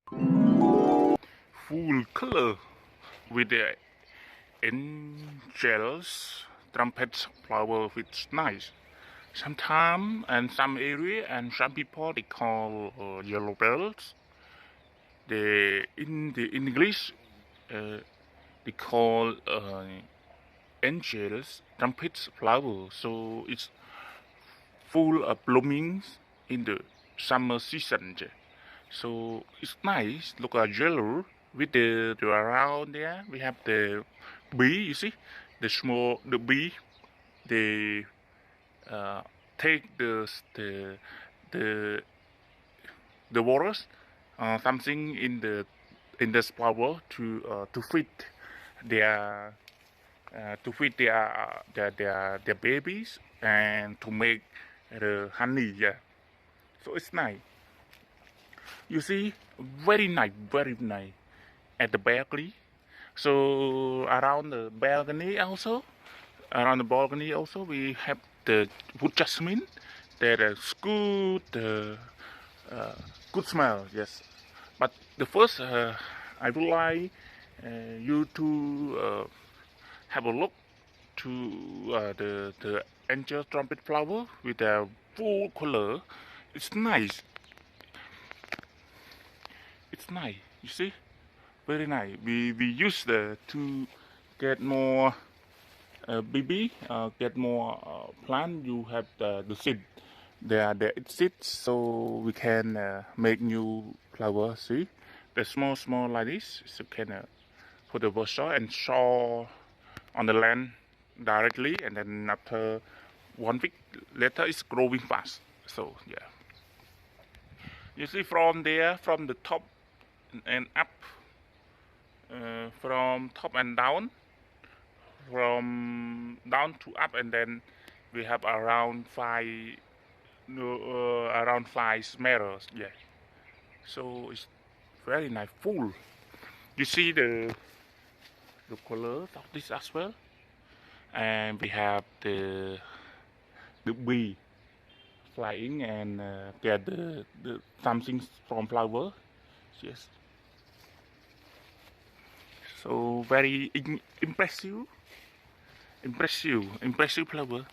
full color with the angels, trumpet flower, which nice. Sometimes and some area and some people they call yellow bells. In the English they call angels trumpet flower. So it's full of blooming in the summer season. So it's nice. Look at yellow with the around there. We have the bee. You see, the bee. They take the the waters something in the flower to feed their their babies and to make the honey. Yeah, so it's nice. You see, very nice at the balcony. So around the balcony also we have the wood jasmine that is good, good smell. Yes, but the first I would like you to have a look to the angel trumpet flower with the full color. It's nice. It's nice. You see, very nice. We use the to get more BB, get more plant. You have the seed. There it seeds, so we can make new flower. See, the small like this. So can put the soil and sow on the land directly, and then after 1 week later, it's growing fast. So yeah, you see from there, from the top and up, from top and down, from down to up, and then we have around five smells. Yeah, so it's very nice, full. You see the color of this as well, and we have the bee flying and get the something from flower. Yes, so very impressive flower.